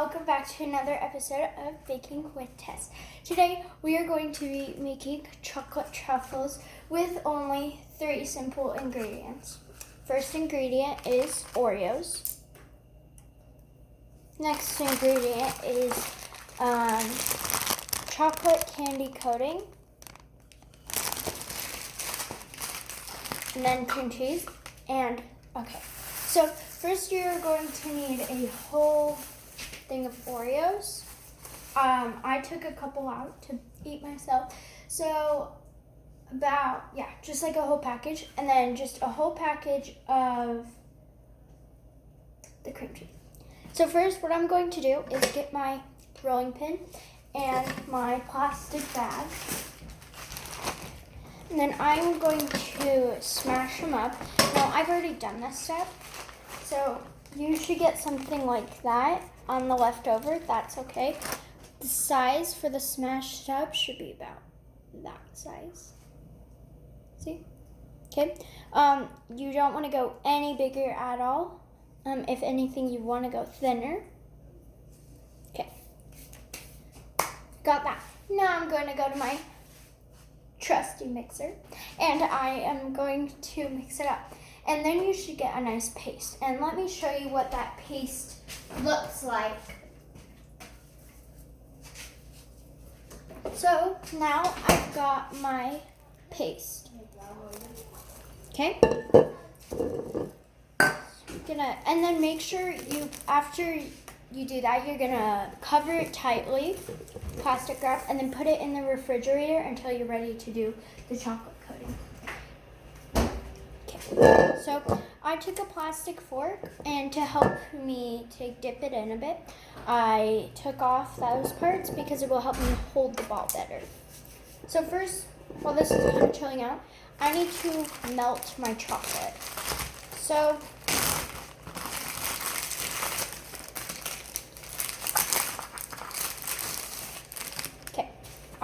welcome back to another episode of Baking with Tess. Today we are going to be making chocolate truffles with only 3 simple ingredients. First ingredient is Oreos. Next ingredient is chocolate candy coating. And then cream cheese. So first you're going to need a whole thing of Oreos. I took a couple out to eat myself. So just like a whole package, and then just a whole package of the cream cheese. So first what I'm going to do is get my rolling pin and my plastic bag. And then I'm going to smash them up. Now I've already done this step. So you should get something like that on the leftover. That's okay. The size for the smashed up should be about that size. See? Okay. You don't want to go any bigger at all. If anything, you want to go thinner. Okay. Got that. Now I'm going to go to my trusty mixer, and I am going to mix it up. And then you should get a nice paste. And let me show you what that paste looks like. So now I've got my paste. Okay? And then make sure after you do that, you're gonna cover it tightly, plastic wrap, and then put it in the refrigerator until you're ready to do the chocolate coating. Okay, so I took a plastic fork, and to help me dip it in a bit, I took off those parts because it will help me hold the ball better. So first, while this is kind of chilling out, I need to melt my chocolate. So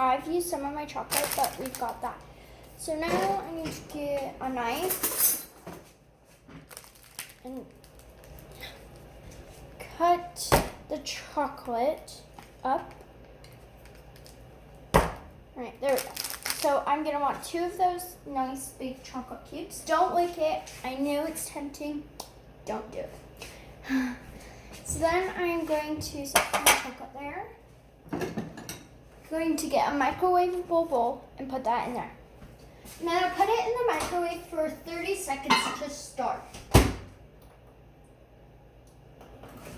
I've used some of my chocolate, but we've got that. So now I need to get a knife and cut the chocolate up. All right, there we go. So I'm gonna want 2 of those nice big chocolate cubes. Don't lick it. I know it's tempting. Don't do it. So then I'm going to set my chocolate there. Going to get a microwavable bowl and put that in there. I'm going to put it in the microwave for 30 seconds to start.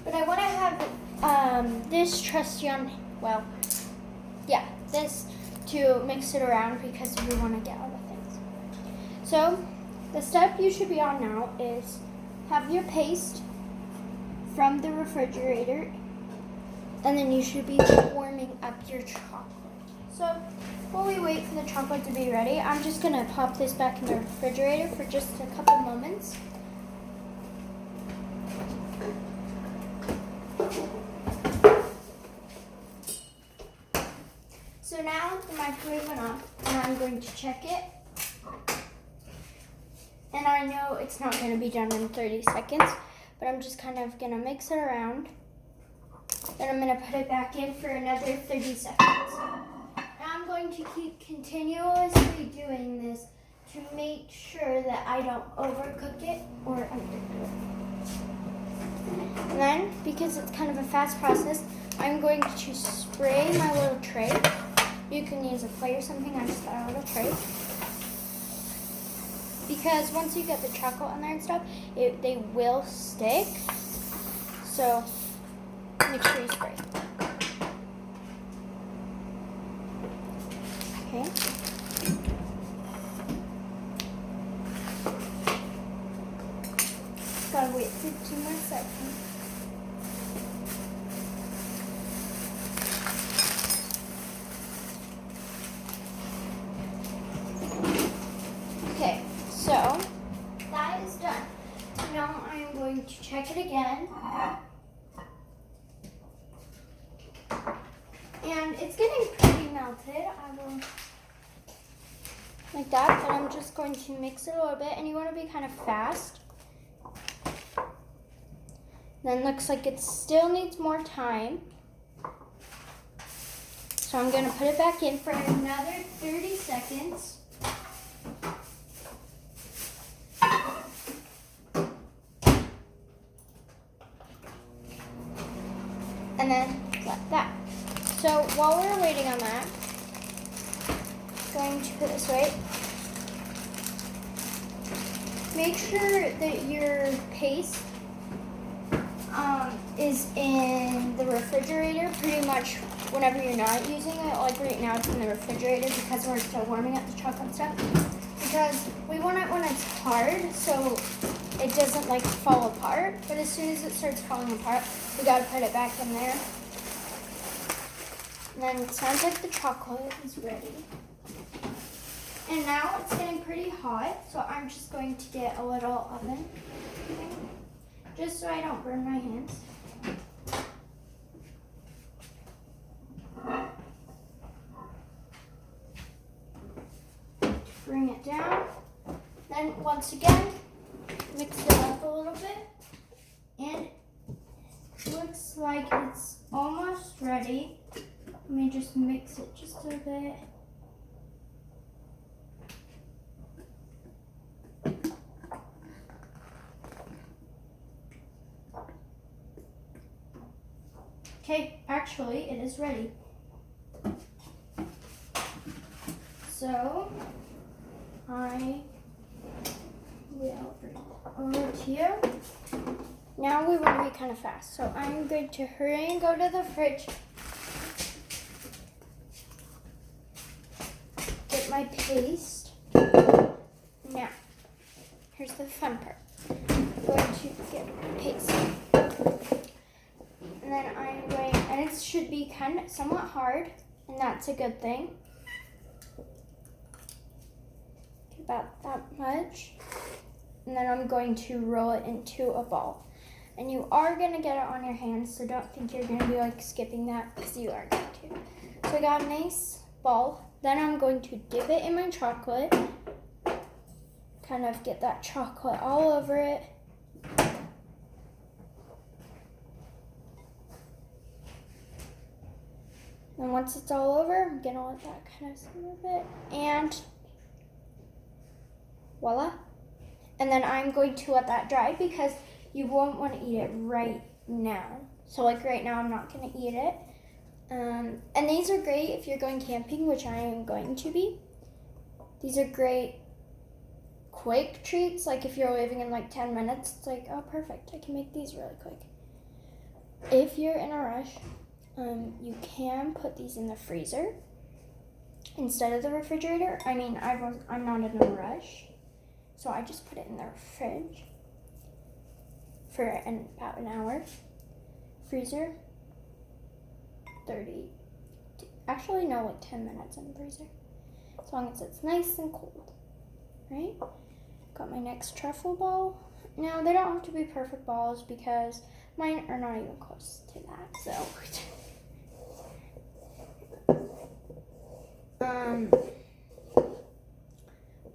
But I want to have this trusty this to mix it around because we want to get all the things. So the step you should be on now is have your paste from the refrigerator, and then you should be warming up your chocolate. So while we wait for the chocolate to be ready, I'm just gonna pop this back in the refrigerator for just a couple moments. So now the microwave went off, and I'm going to check it. And I know it's not gonna be done in 30 seconds, but I'm just kind of gonna mix it around. Then I'm going to put it back in for another 30 seconds. Now I'm going to keep continuously doing this to make sure that I don't overcook it or undercook it. And then, because it's kind of a fast process, I'm going to spray my little tray. You can use a plate or something. I just got a little tray. Because once you get the chocolate in there and stuff, they will stick. So make sure you spray. Okay. Gotta wait 15 more seconds. Okay, so that is done. Now I'm going to check it again. And it's getting pretty melted. I will like that, but I'm just going to mix it a little bit, and you want to be kind of fast. Then looks like it still needs more time. So I'm gonna put it back in for another 30 seconds. And then like that. So while we're waiting on that, I'm going to put this away. Make sure that your paste is in the refrigerator pretty much whenever you're not using it. Like right now it's in the refrigerator because we're still warming up the chocolate stuff. Because we want it when it's hard so it doesn't like fall apart. But as soon as it starts falling apart, we gotta put it back in there. And then it sounds like the chocolate is ready. And now it's getting pretty hot, so I'm just going to get a little oven, just so I don't burn my hands. Bring it down. Then once again, mix it up a little bit. And it looks like it's almost ready. Let me just mix it just a bit. Okay, actually, it is ready. So, I will bring it over to you. Now we want to be kind of fast, so I'm going to hurry and go to the fridge. Get my paste. Now, here's the fun part. I'm going to get my paste. And then I'm going, and it should be kind of somewhat hard, and that's a good thing. About that much. And then I'm going to roll it into a ball. And you are going to get it on your hands, so don't think you're going to be like skipping that, because you are going to. So I got a nice ball. Then I'm going to dip it in my chocolate. Kind of get that chocolate all over it. And once it's all over, I'm gonna let that kind of simmer a bit. And voila. And then I'm going to let that dry because you won't want to eat it right now. So like right now, I'm not gonna eat it. And these are great if you're going camping, which I am going to be. These are great quick treats. Like if you're leaving in like 10 minutes, it's like, oh, perfect. I can make these really quick. If you're in a rush, you can put these in the freezer instead of the refrigerator. I mean, I'm not in a rush, so I just put it in the fridge for about an hour. Freezer, 30, actually no, like 10 minutes in the freezer, as long as it's nice and cold, right? Got my next truffle ball. Now, they don't have to be perfect balls because mine are not even close to that, so.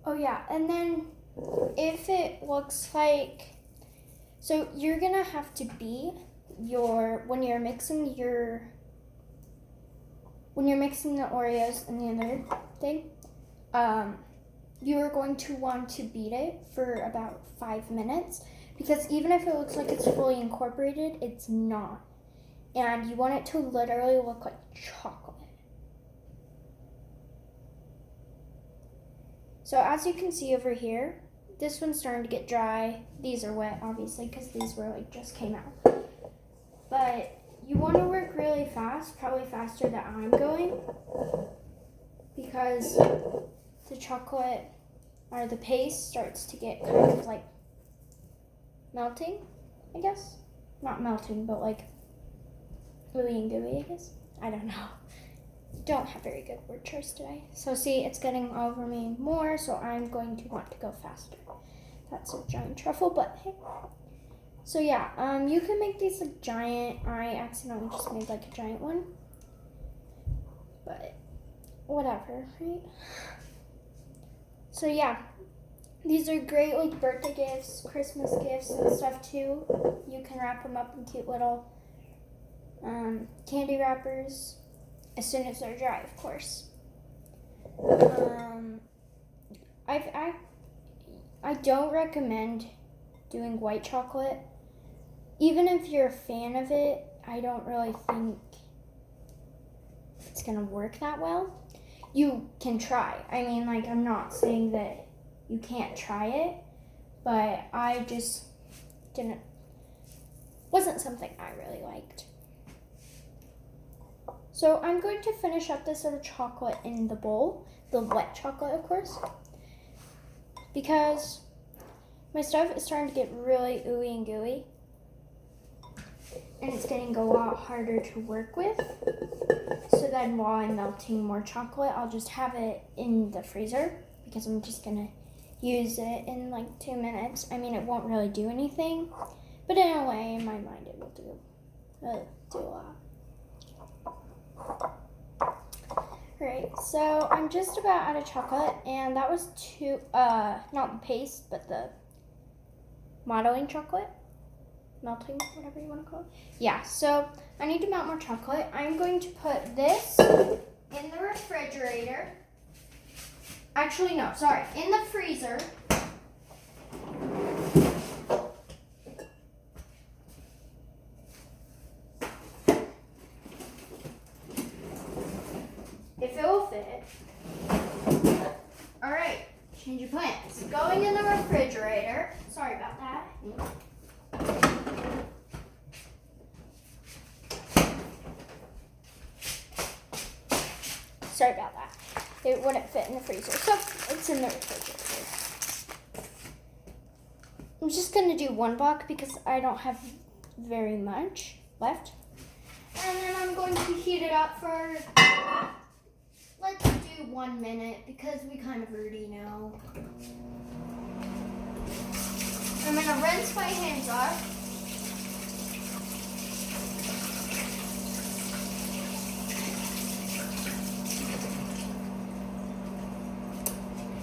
Oh yeah, and then if it looks like, so you're gonna have to beat when you're mixing the Oreos and the other thing, you are going to want to beat it for about 5 minutes, because even if it looks like it's fully incorporated, it's not. And you want it to literally look like chocolate. So as you can see over here, this one's starting to get dry. These are wet, obviously, because these were like just came out. But you want to work really fast, probably faster than I'm going, because the chocolate or the paste starts to get kind of like melting, I guess. Not melting, but like ooey and gooey, I guess. I don't know. Don't have very good word choice today. So see, it's getting over me more, so I'm going to want to go faster. That's a giant truffle, but hey. So yeah, you can make these like giant. I accidentally just made like a giant one. But whatever, right? So yeah, These are great like birthday gifts, Christmas gifts and stuff too. You can wrap them up in cute little candy wrappers as soon as they're dry, of course. I don't recommend doing white chocolate. Even if you're a fan of it, I don't really think it's gonna work that well. You can try. I mean, like, I'm not saying that you can't try it, but I just wasn't something I really liked. So I'm going to finish up this little chocolate in the bowl, the wet chocolate, of course, because my stuff is starting to get really ooey and gooey, and it's getting a lot harder to work with. So then while I'm melting more chocolate, I'll just have it in the freezer because I'm just gonna use it in like 2 minutes. I mean, it won't really do anything, but in a way, in my mind, it will do a lot. Right, so I'm just about out of chocolate, and that was not the paste, but the modeling chocolate. Melting, whatever you want to call it. Yeah, so I need to melt more chocolate. I'm going to put this in the refrigerator. Actually, no, sorry, in the freezer. If it will fit. All right, change of plans. Going in the refrigerator. Sorry about that. Sorry about that. It wouldn't fit in the freezer, so it's in the refrigerator. I'm just gonna do 1 block because I don't have very much left. And then I'm going to heat it up for, let's do 1 minute because we kind of already know. I'm gonna rinse my hands off.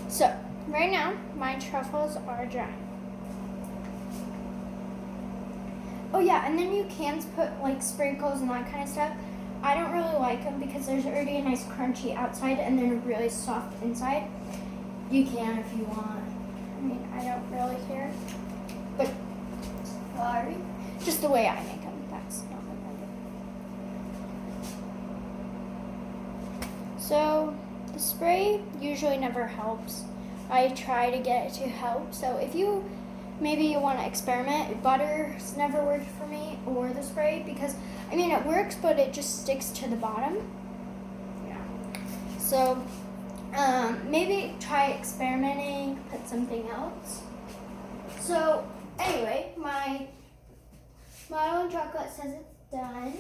So, right now, my truffles are dry. Oh yeah, and then you can put like sprinkles and that kind of stuff. I don't really like them because there's already a nice crunchy outside and then a really soft inside. You can if you want. I mean, I don't really care. But, sorry. Just the way I make them. That's not what I do. So, the spray usually never helps. I try to get it to help. So if maybe you want to experiment, butter's never worked for me, or the spray, because I mean it works, but it just sticks to the bottom. Yeah. So maybe try experimenting, put something else. So anyway, my modeling chocolate says it's done.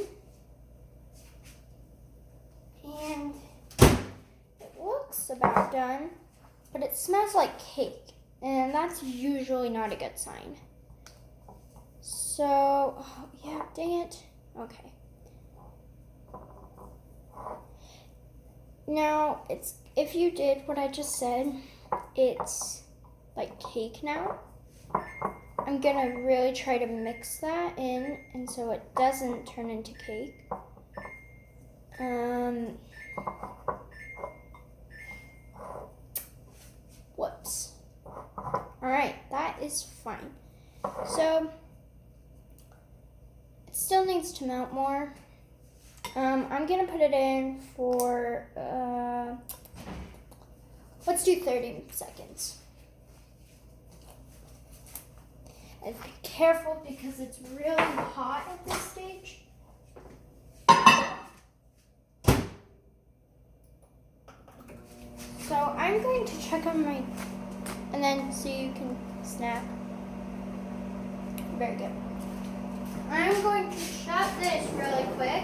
And looks about done, but it smells like cake, and that's usually not a good sign. So, oh, yeah, dang it. Okay. Now, if you did what I just said, it's like cake now. I'm gonna really try to mix that in, and so it doesn't turn into cake. Whoops. Alright, that is fine. So, it still needs to melt more. I'm gonna put it in for, let's do 30 seconds. And be careful because it's really hot at this stage. So I'm going to check on my, and then so you can snap. Very good. I'm going to shut this really quick.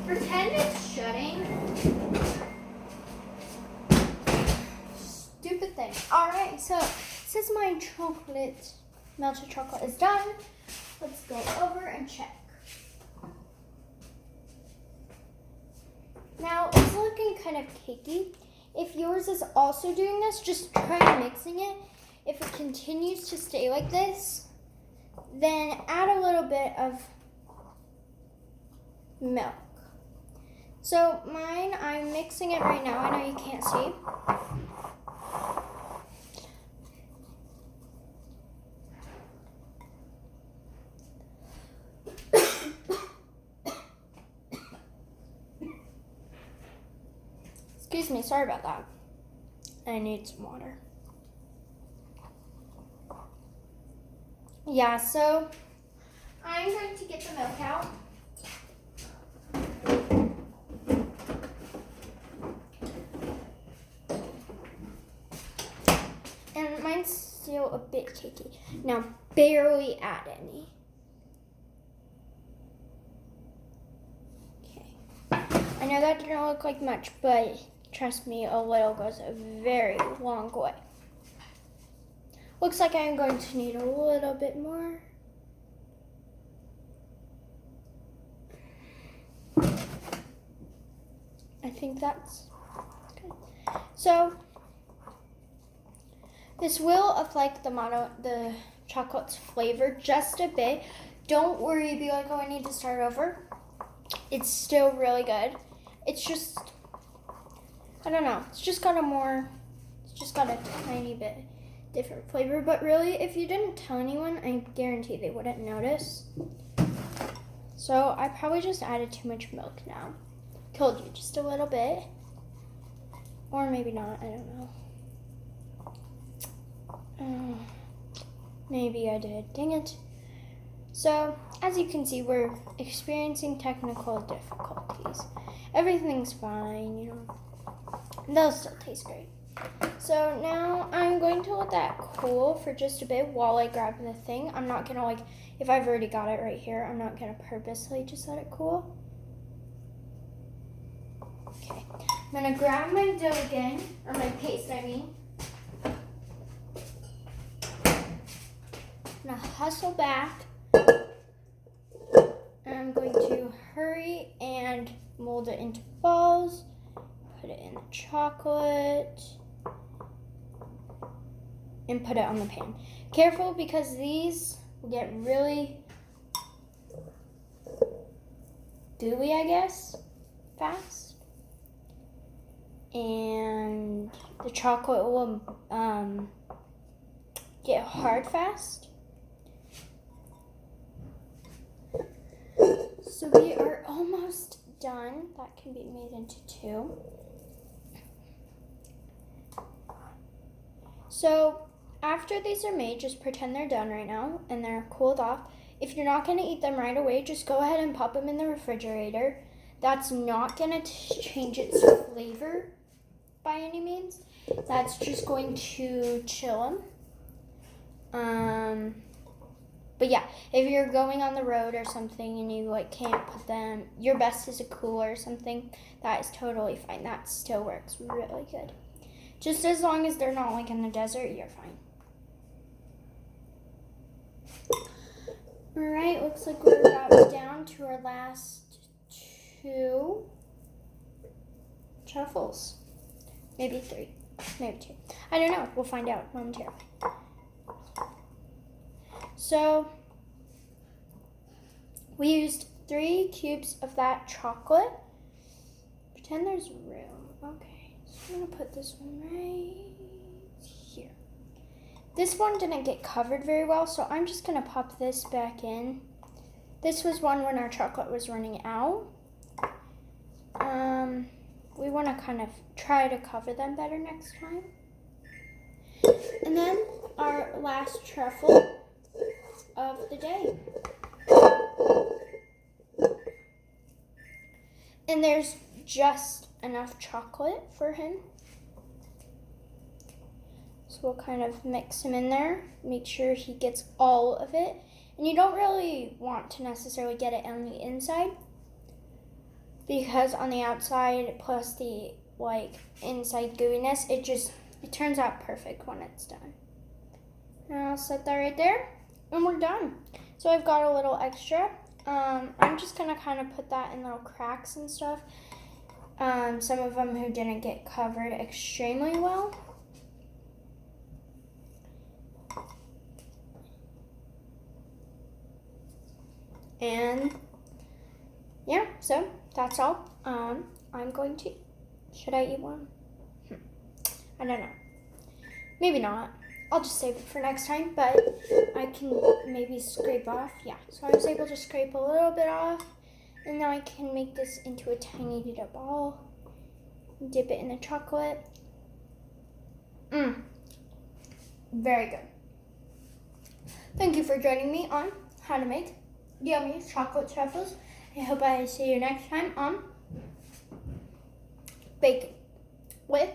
Pretend it's shutting. Stupid thing. so since my chocolate, melted chocolate is done, let's go over and check. Now, it's looking kind of cakey. If yours is also doing this, just try mixing it. If it continues to stay like this, then add a little bit of milk. So mine, I'm mixing it right now. I know you can't see. Excuse me, sorry about that. I need some water. Yeah, so I'm going to get the milk out. And mine's still a bit cakey. Now, barely add any. Okay. I know that didn't look like much, but trust me, a little goes a very long way. Looks like I'm going to need a little bit more. I think that's good. So this will affect the chocolate's flavor just a bit. Don't worry, be like, oh, I need to start over. It's still really good. It's just, I don't know. It's just got a tiny bit different flavor. But really, if you didn't tell anyone, I guarantee they wouldn't notice. So I probably just added too much milk now. Told you, just a little bit. Or maybe not, I don't know. Maybe I did, dang it. So, as you can see, we're experiencing technical difficulties. Everything's fine, you know. They'll still taste great. So now I'm going to let that cool for just a bit while I grab the thing. I'm not gonna if I've already got it right here, I'm not gonna purposely just let it cool. Okay, I'm gonna grab my dough again, or my paste, I mean. I'm gonna hustle back. I'm going to hurry and mold it into balls. Put it in the chocolate. And put it on the pan. Careful, because these will get really gooey, I guess, fast. And the chocolate will get hard fast. So we are almost done. That can be made into 2. So after these are made, just pretend they're done right now and they're cooled off. If you're not going to eat them right away, just go ahead and pop them in the refrigerator. That's not going to change its flavor by any means. That's just going to chill them. But yeah, if you're going on the road or something and you can't put them, your best is a cooler or something, that is totally fine. That still works really good. Just as long as they're not in the desert, you're fine. All right, looks like we're about down to our last 2 truffles. Maybe 3, maybe 2. I don't know, we'll find out momentarily. So we used 3 cubes of that chocolate. Pretend there's room. Okay, so I'm gonna put this one right here. This one didn't get covered very well, so I'm just gonna pop this back in. This was one when our chocolate was running out. We wanna kind of try to cover them better next time. And then our last truffle of the day. And there's just enough chocolate for him. So we'll kind of mix him in there, make sure he gets all of it. And you don't really want to necessarily get it on the inside, because on the outside plus the inside gooiness, it turns out perfect when it's done. And I'll set that right there, and we're done. So I've got a little extra. I'm just gonna kind of put that in little cracks and stuff. Some of them who didn't get covered extremely well. And yeah, so that's all. I'm going to, should I eat one? I don't know. Maybe not. I'll just save it for next time, but I can maybe scrape off. Yeah, so I was able to scrape a little bit off, and now I can make this into a tiny little ball. Dip it in the chocolate. Very good. Thank you for joining me on how to make yummy chocolate truffles. I hope I see you next time on Bacon with